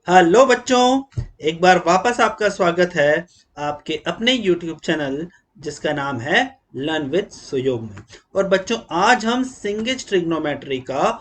Hello बच्चों, एक बार वापस आपका स्वागत है आपके अपने YouTube चैनल जिसका नाम है लर्न विद सुयोग में। और बच्चों, आज हम सिंगेज ट्रिग्नोमेट्री का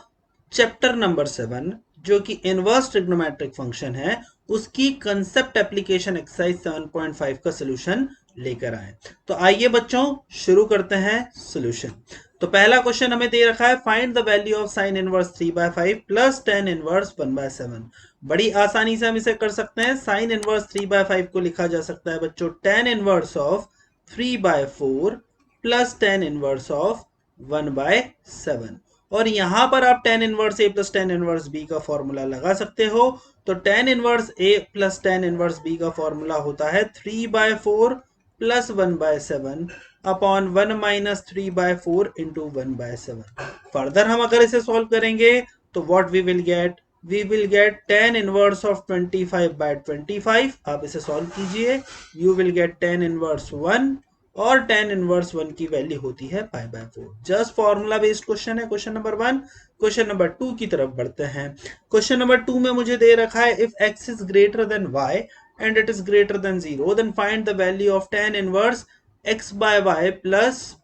चैप्टर नंबर 7 जो कि इनवर्स ट्रिग्नोमेट्रिक फंक्शन है उसकी कंसेप्ट एप्लीकेशन एक्सरसाइज 7.5 का सॉल्यूशन लेकर आए। तो आइए बच्चों, शुरू करते हैं सॉल्यूशन। तो पहला क्वेश्चन हमें दे रखा है, find the value of sine inverse 3/5 plus tan inverse 1/7। बड़ी आसानी से हम इसे कर सकते हैं। साइन इनवर्स 3/5 को लिखा जा सकता है बच्चों tan inverse of 3/4 plus tan inverse of 1/7। और यहां पर आप tan inverse A plus tan inverse B का फॉर्मूला लगा सकते हो। तो tan inverse A plus tan inverse B का फॉर्मूला होता है 3/4 plus 1/7 upon 1 minus 3/4 into 1/7। Further हम अगर इसे सॉल्व करेंगे तो what we will get, we will get tan inverse of 25/25। आप इसे सॉल्व कीजिए, you will get tan inverse 1 और टेन इनवर्स 1 की वैल्यू होती है π/4। जस्ट फॉर्मूला बेस्ड क्वेश्चन है क्वेश्चन नंबर 1। क्वेश्चन नंबर 2 की तरफ बढ़ते हैं। क्वेश्चन नंबर 2 में मुझे दे रखा है, if x is greater than y and it is greater than 0 then find the value of tan inverse x by y plus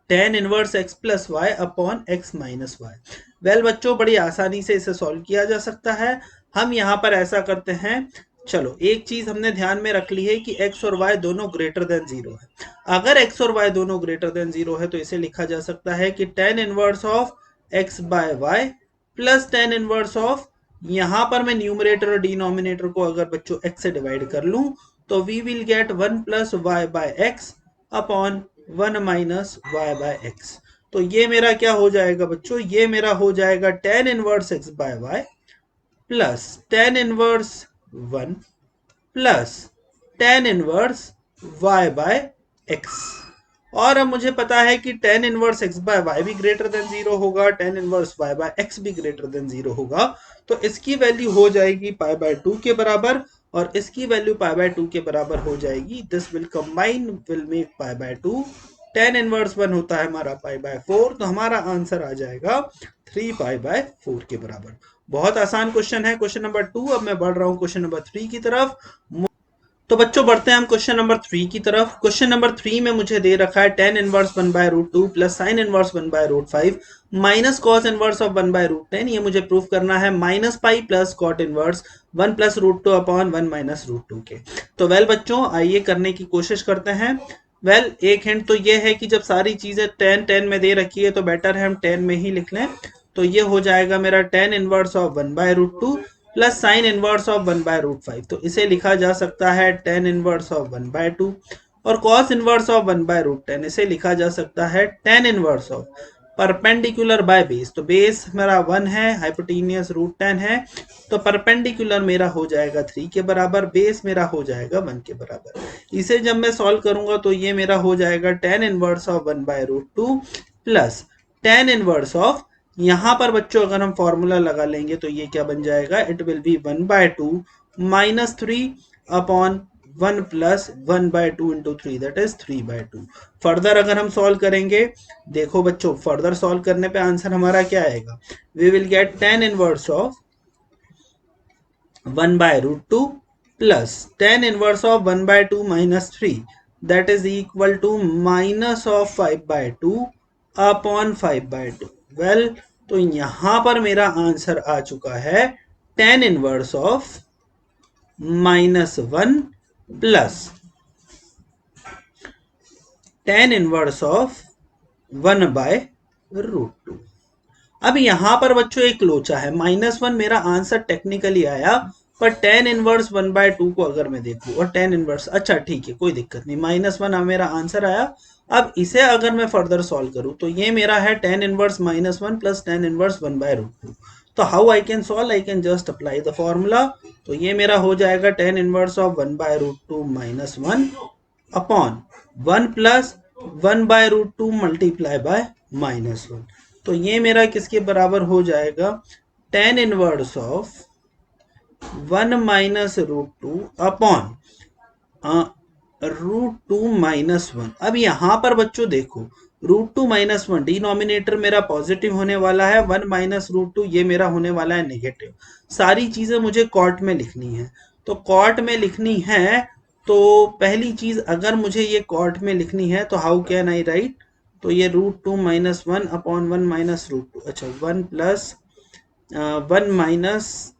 tan inverse x plus Y upon x minus Y. Well बच्चों, बड़ी आसानी से इसे solve किया जा सकता है। हम यहाँ पर ऐसा करते हैं, चलो एक चीज हमने ध्यान में रख ली है कि x और y दोनों ग्रेटर देन 0 है। अगर x और y दोनों ग्रेटर देन 0 है तो इसे लिखा जा सकता है कि tan inverse of x by Y plus tan inverse of, यहां पर मैं न्यूमरेटर और डिनोमिनेटर को अगर बच्चों x से डिवाइड कर लूं तो we will get 1 plus Y by X upon 1 minus Y by X. तो ये मेरा क्या हो जाएगा बच्चों, ये मेरा हो जाएगा tan inverse X by Y plus tan inverse 1 plus tan inverse Y by X. और अब मुझे पता है कि tan inverse X by Y भी ग्रेटर देन 0 होगा, tan inverse Y by X भी ग्रेटर देन 0 होगा। तो इसकी वैल्यू हो जाएगी π/2 के बराबर और इसकी वैल्यू π/2 के बराबर हो जाएगी। This will combine will make π/2। Tan inverse 1 होता है हमारा π/4, तो हमारा आंसर आ जाएगा 3π/4 के बराबर। बहुत आसान क्वेश्चन है क्वेश्चन नंबर 2। अब मैं बढ़ रहा हूं क्वेश्चन नंबर 3 की तरफ। तो बच्चों बढ़ते हैं हम क्वेश्चन नंबर 3 की तरफ। क्वेश्चन नंबर 3 में मुझे दे रखा है tan inverse 1/√2 plus sine inverse 1/√5 minus cos inverse of 1/√10। ये मुझे प्रूफ करना है minus pi plus cot inverse 1 plus √2 upon 1 minus √2 के। तो वेल बच्चों, आइए करने की कोशिश करते हैं। वेल एक हिंट तो ये है कि जब सारी चीजें टेन टेन में दे रखी है तो बेटर है हम टेन में ही लिख लें। तो ये हो जाएगा मेरा ten inverse of 1/√2 plus sine inverse of 1/√5। तो इसे लिखा जा सकता है टेन इनवर्स ऑफ 1/2 और कॉस इनवर्स ऑफ 1/√10 इसे लिखा जा सकता है tan inverse of perpendicular by base. तो बेस मेरा 1 है, हाइपोटेनियस √10 है, तो परपेंडिकुलर मेरा हो जाएगा 3 के बराबर, बेस मेरा हो जाएगा 1 के बराबर। इसे जब मैं सॉल्व करूंगा तो ये मेरा हो जाएगा tan inverse of 1/√2 plus tan inverse of, यहां पर बच्चों अगर हम फॉर्मूला लगा लेंगे तो ये क्या बन जाएगा, it will B 1/2 minus 3 upon 1 plus 1/2 into 3 that is 3/2। Further अगर हम सॉल्व करेंगे, देखो बच्चों फर्दर सॉल्व करने पे आंसर हमारा क्या आएगा, we will get tan inverse of 1/√2 plus tan inverse of 1/2 minus 3 that is equal to minus of 5/2 upon 5/2। Well तो यहां पर मेरा आंसर आ चुका है tan inverse of -1 plus tan inverse of 1/√2। अब यहां पर बच्चों एक लोचा है, -1 मेरा आंसर टेक्निकली आया, पर टेन इनवर्स 1/2 को अगर मैं देखूं और टेन इनवर्स, अच्छा ठीक है कोई दिक्कत नहीं, -1 मेरा आंसर आया। अब इसे अगर मैं फर्दर सॉल्व करूं तो ये मेरा है tan inverse -1 plus tan inverse 1/√2। तो how I can solve, I can just apply the formula. तो ये मेरा हो जाएगा tan inverse of 1/√2 -1 upon 1 plus 1/√2 multiply by -1। तो ये मेरा किसके बराबर हो जाएगा, tan inverse of 1 minus √2 upon √2 -1। अब यहां पर बच्चों देखो √2 - 1, डिनोमिनेटर मेरा पॉजिटिव होने वाला है, 1 माइनस √2 ये मेरा होने वाला है नेगेटिव। सारी चीजें मुझे कॉट में लिखनी है, तो कॉट में लिखनी है। तो पहली चीज अगर मुझे ये कॉट में लिखनी है तो हाउ कैन आई राइट, तो ये √2 - 1 अपॉन 1 माइनस √2, अच्छा 1 प्लस 1 माइनस,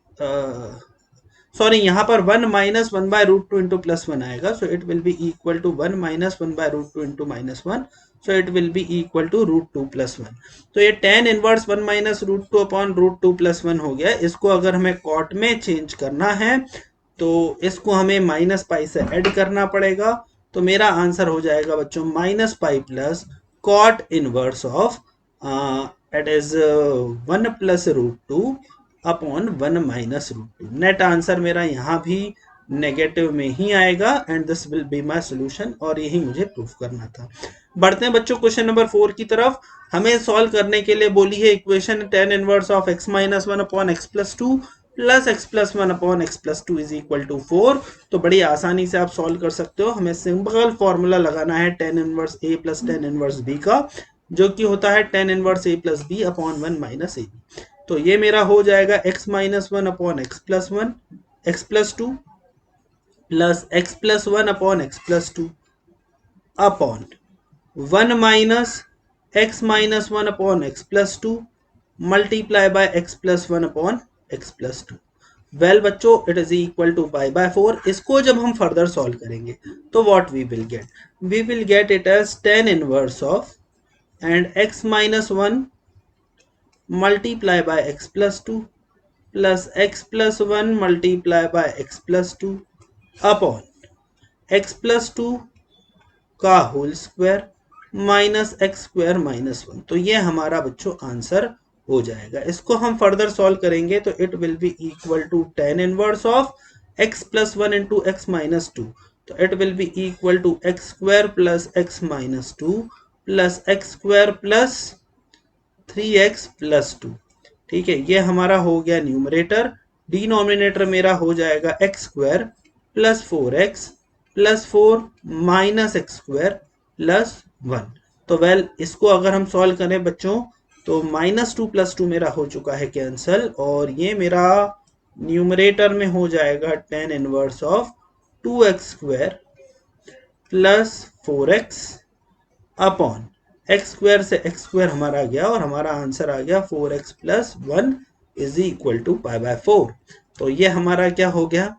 सॉरी यहाँ पर 1 माइनस 1/√2 इंटू प्लस 1 आएगा, so it will be equal to 1 minus 1/√2 into -1, so it will be equal to √2 + 1। तो ये tan इनवर्स 1 माइनस √2 अपॉन √2 + 1 हो गया। इसको अगर हमें कॉट में चेंज करना है तो इसको हमें माइनस पाई से ऐड करना पड़ेगा। तो मेरा आंसर हो जाएगा बच्चों minus pi plus cot inverse of it is 1 plus √2 upon 1 minus √2। Net answer मेरा यहाँ भी नेगेटिव में ही आएगा and this will be my solution, और यही मुझे प्रूफ करना था। बढ़ते हैं बच्चों क्वेश्चन नंबर 4 की तरफ। हमें सॉल्व करने के लिए बोली है equation tan inverse of x - 1 upon x + 2 plus x + 1 upon x + 2 is equal to 4। तो बड़ी आसानी से आप सॉल्व कर सकते हो। हमें सिंपल फॉर्मूला लगाना है tan inverse a plus tan inverse b का, जो कि होता है tan inverse a plus b upon 1 minus ab। तो ये मेरा हो जाएगा x - 1 upon x + 1 x + 2 plus x + 1 upon x + 2 upon 1 minus x - 1 upon x + 2 multiply by x + 1 upon x + 2। Well बच्चों इट इज इक्वल टू π/4। इसको जब हम further solve करेंगे तो what we will get it as tan inverse of and x - 1 multiply by x plus 2 plus x plus 1 multiply by x plus 2 upon x plus 2 का whole square minus x square minus 1। तो ये हमारा बच्चों answer हो जाएगा। इसको हम further solve करेंगे तो it will be equal to tan inverse of x plus 1 into X minus 2। तो it will be equal to X square plus X minus 2 plus X square plus 3x plus 2। ठीक है, ये हमारा हो गया numerator. Denominator मेरा हो जाएगा x square plus 4x plus 4 minus x square plus 1। तो वेल इसको अगर हम सॉल्व करें बच्चों तो -2 + 2 मेरा हो चुका है कैंसल, और ये मेरा न्यूमरेटर में हो जाएगा tan inverse of 2x square plus 4x upon x square से एक्स स्क्वायर हमारा गया और हमारा आंसर आ गया 4x plus 1 is equal to π/4। तो ये हमारा क्या हो गया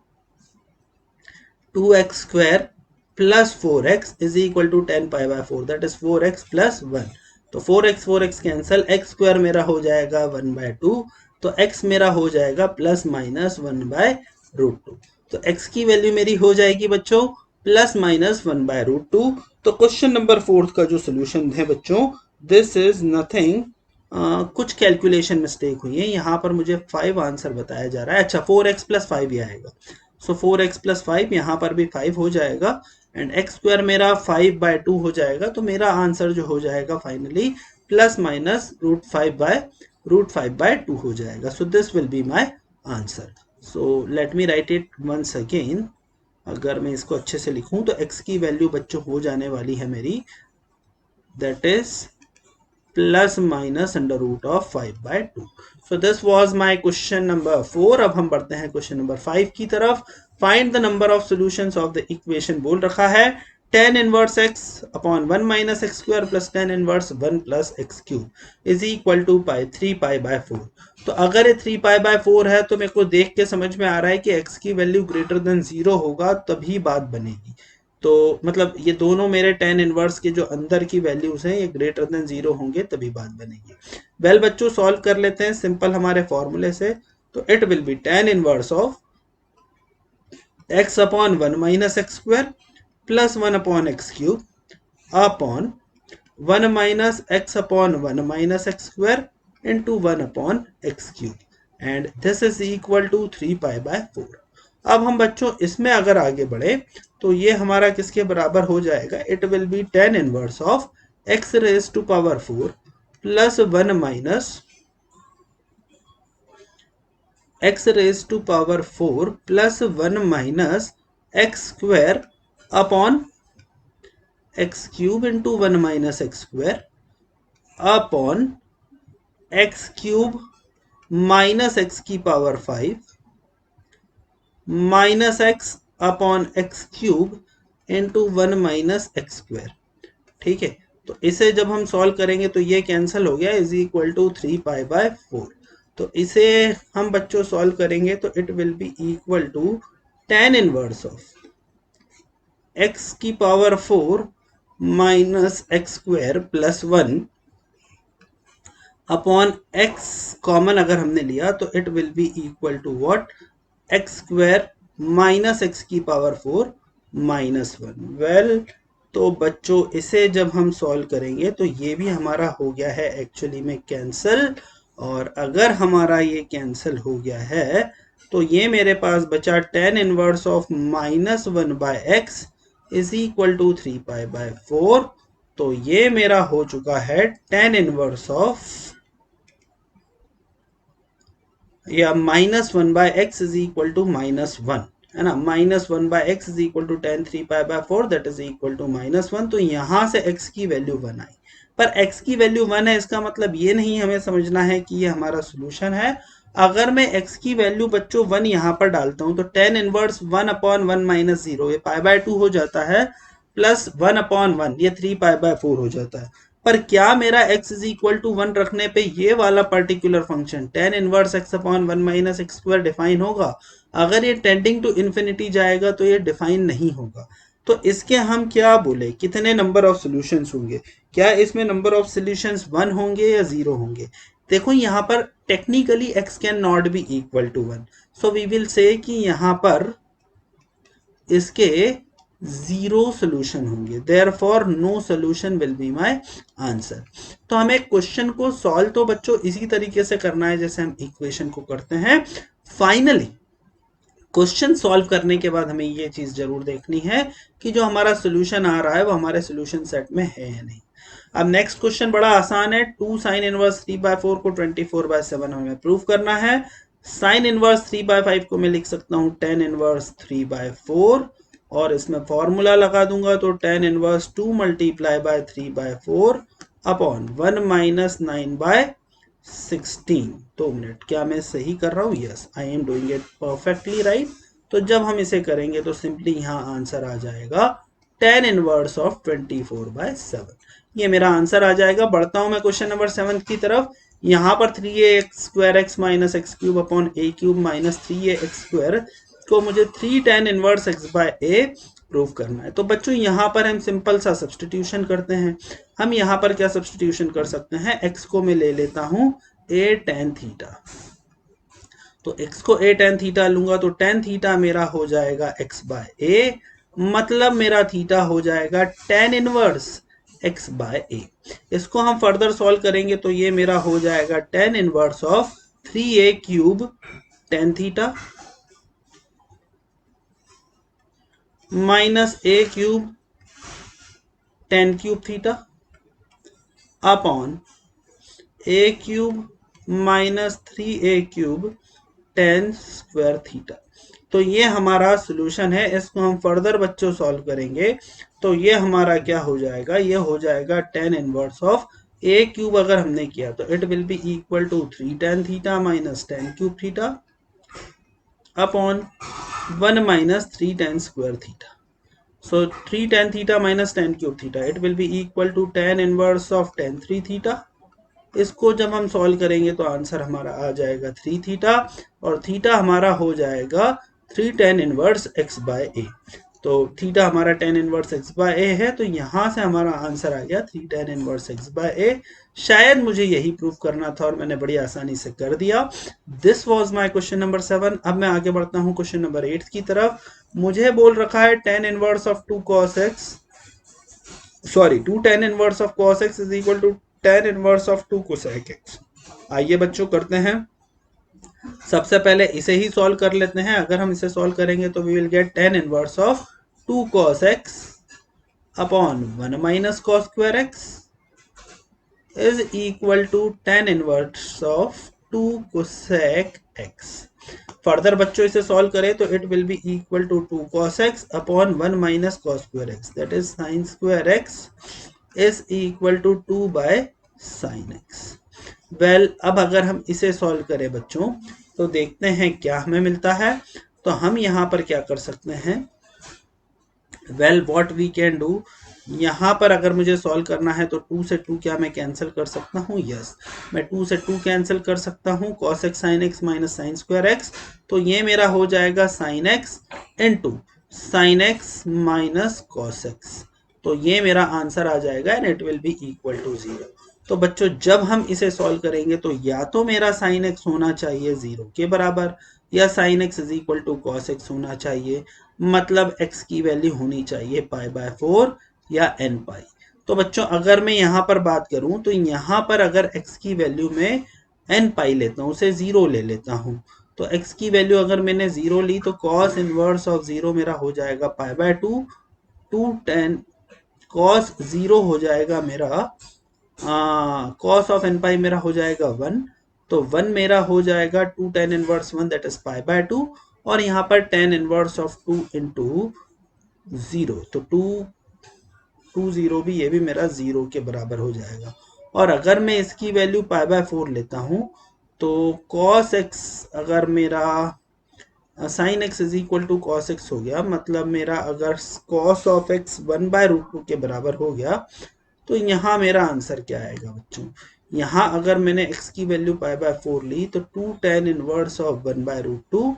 2x square plus 4x is equal to 10 π/4 that is 4x plus 1। तो 4x कैंसल, एक्स स्क्वायर मेरा हो जाएगा 1/2, तो x मेरा हो जाएगा प्लस माइनस 1/√2। तो x की वैल्यू मेरी हो जाएगी बच्चों प्लस माइनस 1/√2। तो क्वेश्चन नंबर 4 का जो सोल्यूशन है बच्चों दिस इज नथिंग, कुछ कैलकुलेशन मिस्टेक हुई है। यहाँ पर मुझे 5 आंसर बताया जा रहा है। अच्छा 4x प्लस 5 ही आएगा, सो 4x प्लस 5 यहाँ पर भी 5 हो जाएगा एंड एक्स स्क्वायर मेरा 5/2 हो जाएगा। तो मेरा आंसर जो हो जाएगा फाइनली प्लस माइनस √5/2 हो जाएगा। So this will be my answer. So let me write it once again. अगर मैं इसको अच्छे से लिखूं तो x की वैल्यू बच्चों हो जाने वाली है मेरी that is plus minus √5/2। So this was my question number 4। अब हम बढ़ते हैं क्वेश्चन नंबर 5 की तरफ। Find the number of solutions of the equation बोल रखा है tan inverse x upon 1 minus x square plus tan inverse 1 plus x cube is equal to 3π/4। तो अगर ये 3π/4 है तो मेरे को देख के समझ में आ रहा है कि x की वैल्यू ग्रेटर देन 0 होगा तभी बात बनेगी। तो मतलब ये दोनों मेरे tan इनवर्स के जो अंदर की वैल्यूज हैं ये ग्रेटर देन 0 होंगे तभी बात बनेगी। वेल बच्चों सॉल्व कर लेते हैं सिंपल हमारे फॉर्मूले से। तो it will be tan inverse of x upon 1 minus x square plus 1 upon x cube upon 1 minus x upon 1 minus x square into 1 upon x cube and this is equal to 3π/4। अब हम बच्चों इसमें अगर आगे बढ़े तो ये हमारा किसके बराबर हो जाएगा, it will be tan inverse of x raise to power 4 plus 1 minus x raise to power 4 plus 1 minus x square upon x cube into 1 minus x square upon x cube minus x की power 5 minus x upon x cube into 1 minus x square. ठीक है, तो इसे जब हम solve करेंगे तो ये कैंसिल हो गया, इज इक्वल टू 3 पाई/4। तो इसे हम बच्चों सॉल्व करेंगे तो it will be equal to tan inverse of x की power 4 minus x square plus 1 upon x common अगर हमने लिया तो it will be equal to what, x square minus x की पावर 4 माइनस 1। वेल, तो बच्चों इसे जब हम सॉल्व करेंगे तो ये भी हमारा हो गया है एक्चुअली में कैंसिल। और अगर हमारा ये कैंसिल हो गया है तो ये मेरे पास बचा tan inverse of -1/x is equal to 3 पाई/4। तो ये मेरा हो चुका है tan इनवर्स ऑफ या -1/x इज इक्वल टू -1, है ना। -1/x is equal to tan 3 pi that is equal to -1। तो यहां से x की वैल्यू 1 आई, पर x की वैल्यू 1 है इसका मतलब ये नहीं हमें समझना है कि ये हमारा सोल्यूशन है। अगर मैं x की वैल्यू बच्चों 1 यहां पर डालता हूं तो tan इनवर्स 1/1 माइनस 0 ये पाई/2 हो जाता है, प्लस 1/1 ये 3 पाई/4 हो जाता है। पर क्या मेरा x इज इक्वल टू 1 रखने पे ये वाला particular function tan inverse x upon 1 minus x square define होगा? अगर ये टेंडिंग टू इन्फिनिटी जाएगा तो ये डिफाइन नहीं होगा। तो इसके हम क्या बोले, कितने नंबर ऑफ सॉल्यूशंस होंगे? क्या इसमें नंबर ऑफ सॉल्यूशंस 1 होंगे या 0 होंगे? देखो यहाँ पर technically x can not be equal to 1, so we will say कि यहाँ पर इसके 0 सोल्यूशन होंगे, therefore no solution will be my answer. तो हमें क्वेश्चन को सॉल्व तो बच्चों इसी तरीके से करना है जैसे हम इक्वेशन को करते हैं। फाइनली क्वेश्चन सॉल्व करने के बाद हमें ये चीज जरूर देखनी है कि जो हमारा सोल्यूशन आ रहा है वो हमारे सोल्यूशन सेट में है या नहीं। अब नेक्स्ट क्वेश्चन बड़ा आसान है, 2 साइन इनवर्स 3/4 को 24/7 हमें प्रूव करना है। साइन इनवर्स 3/5 को मैं लिख सकता हूं tan इनवर्स 3/4 और इसमें फॉर्मूला लगा दूंगा तो tan inverse 2 multiply by 3/4 upon 1 minus 9/16। 2 minute, क्या मैं सही कर रहा हूँ? Yes, I am doing it perfectly right. तो जब हम इसे करेंगे तो सिंपली यहाँ आंसर आ जाएगा tan इनवर्स ऑफ 24/7। ये मेरा आंसर आ जाएगा। बढ़ता हूं मैं क्वेश्चन नंबर 7 की तरफ। यहाँ पर 3ax² minus x cube upon a cube minus 3ax² को मुझे 3 tan इनवर्स x/a प्रूव करना है। तो बच्चों यहाँ पर हम सिंपल सा सब्सटीट्यूशन करते हैं। हम यहाँ पर क्या सब्सटीट्यूशन कर सकते हैं, x को मैं ले लेता हूं a tan थीटा। तो x को a tan थीटा लूंगा तो tan थीटा मेरा हो जाएगा x/a, मतलब मेरा थीटा हो जाएगा tan इनवर्स x/a। इसको हम फर्दर सॉल्व करेंगे तो ये मेरा हो जाएगा tan inverse of 3a³ tan theta minus a³ tan³ theta upon a³ minus 3a³ tan square theta. तो ये हमारा सोल्यूशन है। इसको हम फर्दर बच्चों सॉल्व करेंगे तो ये हमारा क्या हो जाएगा, ये हो जाएगा tan इनवर्स ऑफ a³ अगर हमने किया तो it will be equal to 3 tan theta minus tan³ theta upon 1 minus 3 tan square theta. So 3 tan theta minus tan³ theta it will be equal to tan inverse of tan 3 theta। इसको जब हम solve करेंगे तो answer हमारा आ जाएगा 3 theta और theta हमारा हो जाएगा 3 tan इनवर्स x/a। तो थीटा हमारा tan इनवर्स x/a है तो यहां से हमारा आंसर आ गया 3 tan इनवर्स x/a। शायद मुझे यही प्रूव करना था और मैंने बड़ी आसानी से कर दिया। This was my question number 7। अब मैं आगे बढ़ता हूं क्वेश्चन नंबर 8 की तरफ। मुझे बोल रखा है tan inverse of 2 cos x, sorry 2 tan inverse of cos x is equal to tan inverse of 2 cosec x। आइए बच्चों करते हैं। सबसे पहले इसे ही सॉल्व कर लेते हैं। अगर हम इसे सॉल्व करेंगे तो we will get tan inverse of 2 cos x upon 1 minus cos square x is equal to tan inverse of 2 cosec x। Further बच्चों इसे सॉल्व करें तो it will be equal to 2 cos x upon 1 minus cos square x that is sin square x is equal to 2/6। Sine X. Well अब अगर हम इसे solve करें बच्चों तो देखते हैं क्या हमें मिलता है। तो हम यहाँ पर क्या कर सकते हैं, well what we can do, यहाँ पर अगर मुझे सॉल्व करना है तो 2 से 2 क्या मैं कैंसिल कर सकता हूँ, यस मैं 2 से 2 कैंसिल कर सकता हूँ, cos x sin x minus sine square X, तो ये मेरा हो जाएगा sin x into sine X minus cos X, तो ये मेरा आंसर आ जाएगा and it will be equal to 0। तो बच्चों जब हम इसे सॉल्व करेंगे तो या तो मेरा साइन एक्स होना चाहिए 0 के बराबर या sine X is equal to cos X होना चाहिए, मतलब x की वैल्यू होनी चाहिए पाई बाय 4 या n पाई। तो बच्चों अगर मैं यहाँ पर बात करूं तो यहाँ पर अगर x की वैल्यू में n पाई लेता हूँ, उसे 0 ले लेता हूँ, तो x की वैल्यू अगर मैंने 0 ली तो cos इनवर्स ऑफ 0 मेरा हो जाएगा पाई बाय 2, 2 cos 0 हो जाएगा मेरा cos ऑफ n पाई मेरा हो जाएगा 1, तो 1 मेरा हो जाएगा 2 tan inverse 1 that is pi by 2, और यहाँ पर tan इनवर्स ऑफ 2 इंटू 0, तो 2 0 भी, ये भी मेरा 0 के बराबर हो जाएगा। और अगर मैं इसकी वैल्यू पाई बाय 4 लेता हूँ तो cos x अगर मेरा sine X is equal to cos X हो गया, मतलब मेरा अगर cos of x 1 by root 2 के बराबर हो गया, तो यहाँ मेरा आंसर क्या आएगा बच्चों, यहाँ अगर मैंने x की वैल्यू पाई बाय 4 ली तो 2 tan inverse of 1 by root 2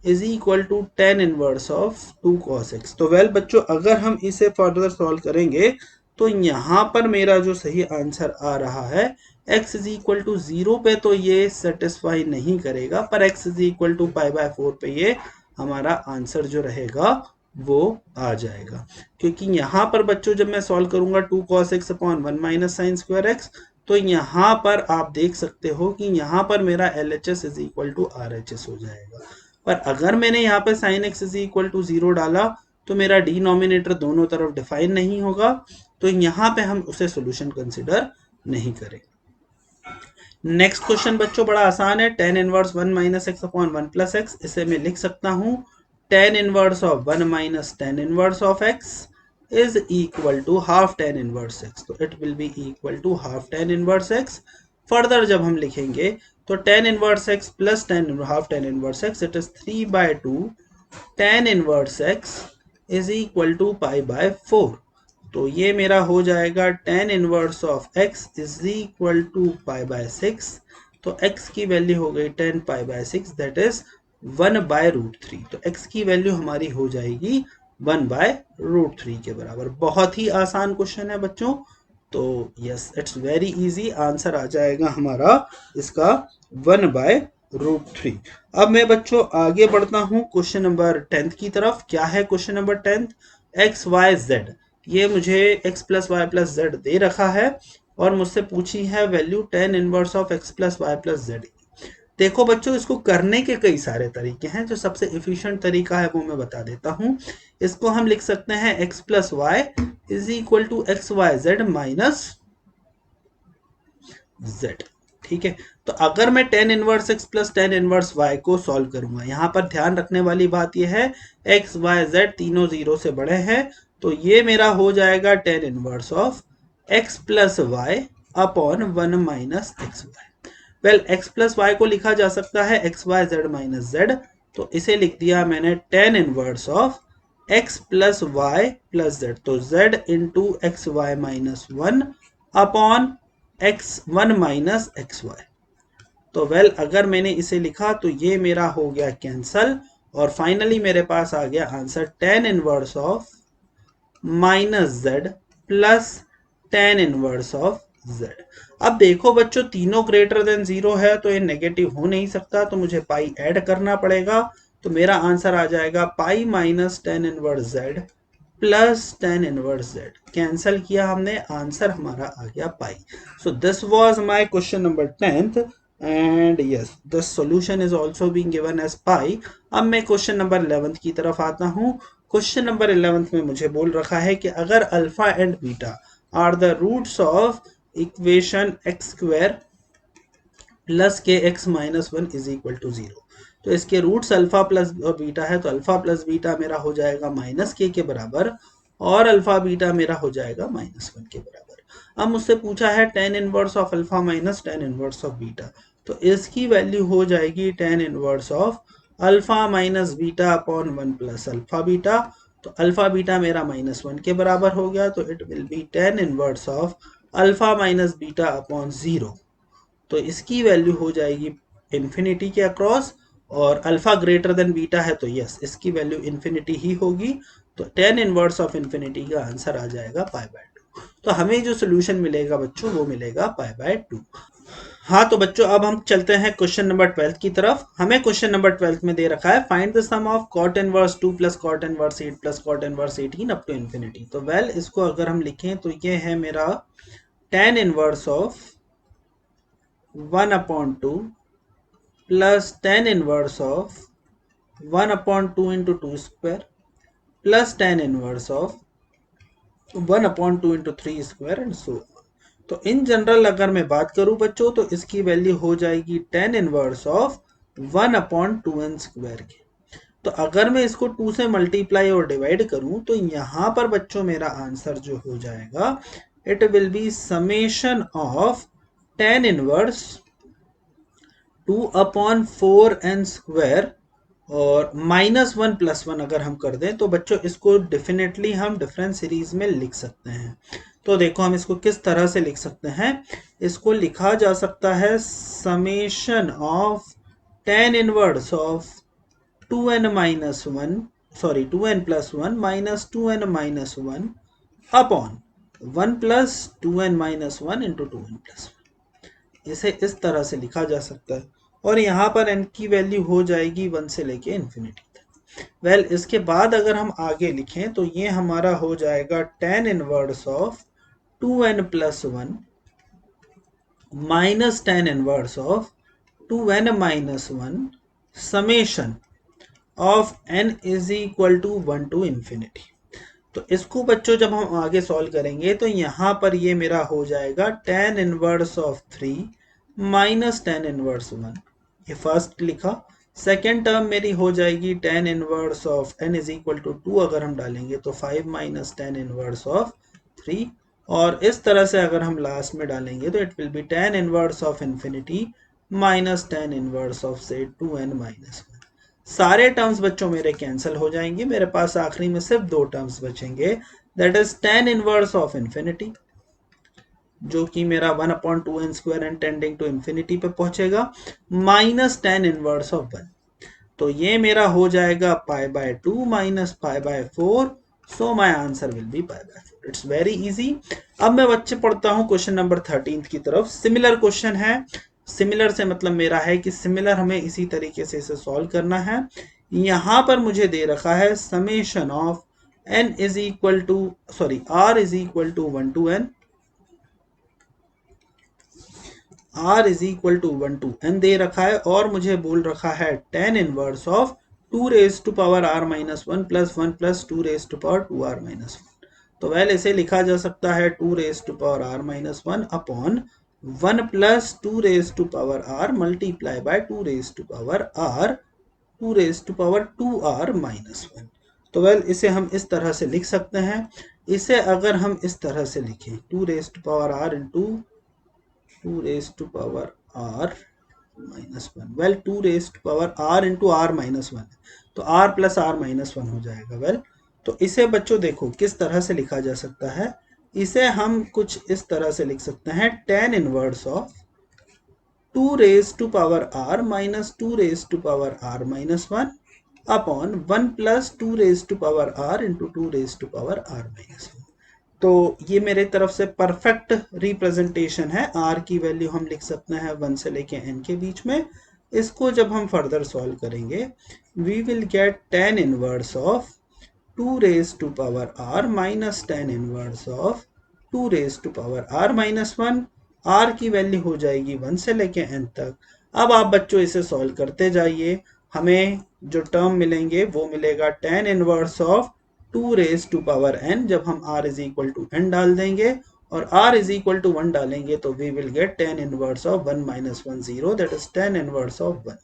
is equal to tan inverse of 2 cos x। तो वेल बच्चों अगर हम इसे फर्दर सॉल्व करेंगे तो यहाँ पर मेरा जो सही आंसर आ रहा है x इज इक्वल टू 0 पे तो ये सेटिस्फाई नहीं करेगा, पर x is equal to pi by 4 पे ये हमारा आंसर जो रहेगा वो आ जाएगा। क्योंकि यहाँ पर बच्चों जब मैं सॉल्व करूंगा 2 cos x upon 1 minus sine square X, तो यहाँ पर आप देख सकते हो कि यहाँ पर मेरा LHS is equal to RHS हो जाएगा। पर अगर मैंने यहाँ पे sine X is equal to 0 डाला तो मेरा डिनोमिनेटर दोनों तरफ डिफाइन नहीं होगा, तो यहाँ पे हम उसे सोल्यूशन कंसिडर नहीं करेंगे। नेक्स्ट क्वेश्चन बच्चों बड़ा आसान है, tan inverse 1 minus x upon 1 plus x, इसे मैं लिख सकता हूँ tan inverse of 1 minus tan inverse of x is equal to half tan inverse x, तो it will be equal to half tan inverse x। Further जब हम लिखेंगे तो tan inverse x plus half tan inverse x, it is 3 by 2 tan inverse x is equal to pi by 4, तो ये मेरा हो जाएगा tan inverse of x is equal to pi by 6, तो x की वैल्यू हो गई 10 pi by 6 that is 1 by root 3, तो x की वैल्यू हमारी हो जाएगी 1 बाय रूट 3 के बराबर। बहुत ही आसान क्वेश्चन है बच्चों, तो yes it's very easy, answer आ जाएगा हमारा इसका 1 बाय रूट 3। अब मैं बच्चों आगे बढ़ता हूँ क्वेश्चन नंबर 10 की तरफ। क्या है question number 10, x y z, ये मुझे x plus y plus z दे रखा है और मुझसे पूछी है value tan inverse of x plus y plus z. देखो बच्चों इसको करने के कई सारे तरीके हैं, जो सबसे एफिशिएंट तरीका है वो मैं बता देता हूं। इसको हम लिख सकते हैं x plus y is equal to x y z minus z, ठीक है। तो अगर मैं tan inverse x plus tan inverse y को सॉल्व करूंगा, यहाँ पर ध्यान रखने वाली बात यह है x y z तीनों 0 से बड़े हैं, तो ये मेरा हो जाएगा tan inverse of x plus Y upon 1 minus x y. Well x plus y को लिखा जा सकता है x y z minus z, तो इसे लिख दिया मैंने tan inverse of x plus y plus z, तो z into x y minus 1 upon x1 minus x y. तो वेल अगर मैंने इसे लिखा तो ये मेरा हो गया कैंसल, और फाइनली मेरे पास आ गया answer tan inverse of minus Z plus tan inverse of Z. अब देखो बच्चों तीनों ग्रेटर देन 0 है तो ये नेगेटिव हो नहीं सकता, तो मुझे पाई ऐड करना पड़ेगा, तो मेरा आंसर आ जाएगा pi minus tan inverse z plus tan inverse z. Cancel किया हमने, आंसर हमारा आ गया pi. So this was my question number 10th and yes the solution is also being given as pi। अब मैं क्वेश्चन नंबर 11th की तरफ आता हूँ। क्वेश्चन नंबर 11th में मुझे बोल रखा है कि अगर alpha and beta are the roots of equation x square plus k x minus 1 is equal to 0, तो इसके रूट्स अल्फा प्लस बीटा है, तो अल्फा प्लस बीटा मेरा हो जाएगा माइनस के बराबर और अल्फा बीटा मेरा हो जाएगा माइनस 1 के बराबर। अब मुझसे पूछा है tan inverse of alpha minus tan inverse of beta, तो इसकी वैल्यू हो जाएगी tan inverse of alpha minus beta upon 1 plus alpha beta. तो अल्फा बीटा मेरा -1 के बराबर हो गया, तो it will be tan inverse of alpha minus beta upon 0। तो इसकी वैल्यू हो जाएगी इन्फिनिटी के अक्रॉस, और अल्फा ग्रेटर देन बीटा है तो यस इसकी वैल्यू इन्फिनिटी ही होगी। तो tan इनवर्स ऑफ इन्फिनिटी का आंसर आ जाएगा π/2। तो हमें जो सोल्यूशन मिलेगा बच्चों वो मिलेगा π/2। हाँ तो बच्चों अब हम चलते हैं क्वेश्चन नंबर 12 की तरफ। हमें क्वेश्चन नंबर 12 में दे रखा है find the sum of cot inverse 2 plus cot inverse 8 plus cot inverse 18 up to infinity. तो वेल इसको अगर हम लिखें तो ये है मेरा tan inverse of 1/2 plus tan inverse of 1/2 into 2 square plus tan inverse of 1/2 into 3 square and so. तो इन जनरल अगर मैं बात करूं बच्चों तो इसकी वैल्यू हो जाएगी tan inverse of 1/2n square की। तो अगर मैं इसको 2 से मल्टीप्लाई और डिवाइड करूं तो यहां पर बच्चों मेरा आंसर जो हो जाएगा it will be summation of tan inverse 2/4n square और -1 + 1 अगर हम कर दें तो बच्चों इसको डेफिनेटली हम डिफरेंस सीरीज में लिख सकते हैं। तो देखो हम इसको किस तरह से लिख सकते हैं। इसको लिखा जा सकता है summation of tan inverse of 2n + 1 minus 2n - 1 upon 1 + 2n - 1 into 2n + 1। इसे इस तरह से लिखा जा सकता है और यहाँ पर n की वैल्यू हो जाएगी 1 से लेके इन्फिनिटी तक। वेल इसके बाद अगर हम आगे लिखें तो ये हमारा हो जाएगा tan inverse of 2n + 1 minus tan inverse of 2n - 1 summation of n is equal to 1 to infinity. तो इसको बच्चों जब हम आगे सॉल्व करेंगे तो यहाँ पर ये मेरा हो जाएगा tan inverse of 3 minus tan inverse 1, ये फर्स्ट लिखा। सेकेंड टर्म मेरी हो जाएगी tan inverse of n is equal to 2 अगर हम डालेंगे तो 5 माइनस tan इनवर्स ऑफ 3, और इस तरह से अगर हम लास्ट में डालेंगे तो it will be tan inverse of infinity minus tan inverse of से 2n - 1। सारे टर्म्स बच्चों मेरे कैंसिल हो जाएंगे, मेरे पास आखिरी में सिर्फ 2 टर्म्स बचेंगे, that is tan inverse of infinity जो कि मेरा 1/2n square and tending to infinity पे पहुंचेगा, माइनस tan इनवर्स ऑफ 1। तो ये मेरा हो जाएगा π/2 minus π/4। So my answer will be π/4। It's very easy. अब मैं बच्चे पढ़ता हूँ क्वेश्चन नंबर 13 की तरफ। सिमिलर क्वेश्चन है, सिमिलर से मतलब मेरा है कि सिमिलर हमें इसी तरीके से इसे सॉल्व करना है। यहां पर मुझे दे रखा है summation of n is equal to r is equal to 1 to n, r is equal to 1 to n दे रखा है, और मुझे बोल रखा है tan inverse of 2 raised to power r minus 1 plus 1 plus 2 raised to power 2r minus 1। तो well इसे लिखा जा सकता है 2 raised to power r minus 1 upon 1 plus 2 raised to power r multiply by 2 raised to power r 2 raised to power 2r minus 1। तो well इसे हम इस तरह से लिख सकते हैं। इसे अगर हम इस तरह से लिखें 2 raised to power r into 2 raised to power r minus 1, well 2 raised to power r into r minus 1 तो r plus r minus 1 हो जाएगा। वेल तो इसे बच्चों देखो किस तरह से लिखा जा सकता है। इसे हम कुछ इस तरह से लिख सकते हैं tan inverse of 2 raised to power r minus 2 raised to power r minus 1 upon 1 plus 2 raised to power r into 2 raised to power r minus 1। तो ये मेरे तरफ से परफेक्ट रिप्रेजेंटेशन है। r की वैल्यू हम लिख सकते हैं 1 से लेके n के बीच में। इसको जब हम फर्दर सॉल्व करेंगे we will get tan inverse of 2 raised to power r minus tan inverse of 2 raised to power r minus 1। r की वैल्यू हो जाएगी 1 से लेके n तक। अब आप बच्चों इसे सॉल्व करते जाइए, हमें जो टर्म मिलेंगे वो मिलेगा tan inverse of 2 raised to power n, जब हम r is equal to n डाल देंगे और r is equal to 1 डालेंगे तो we will get tan inverse of 1 minus 1 0, that is tan inverse of 1।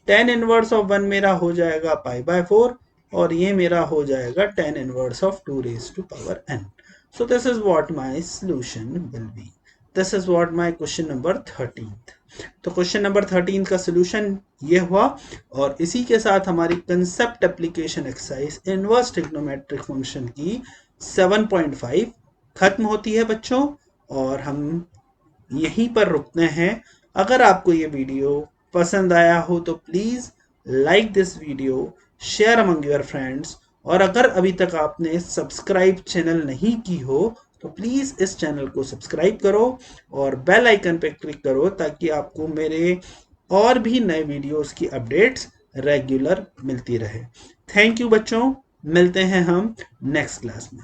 tan inverse of 1 मेरा हो जाएगा π/4 और ये मेरा हो जाएगा tan inverse of 2 raised to power n। So this is what my solution will be. This is what my question number 13th. तो question number 13 का सोल्यूशन ये हुआ और इसी के साथ हमारी concept application exercise inverse trigonometric function की 7.5 खत्म होती है बच्चों, और हम यहीं पर रुकते हैं। अगर आपको ये वीडियो पसंद आया हो तो please like this video, share among your friends, और अगर अभी तक आपने सब्सक्राइब चैनल नहीं की हो तो प्लीज इस चैनल को सब्सक्राइब करो और बेल आइकन पे क्लिक करो ताकि आपको मेरे और भी नए वीडियोस की अपडेट्स रेगुलर मिलती रहे। थैंक यू बच्चों, मिलते हैं हम नेक्स्ट क्लास में।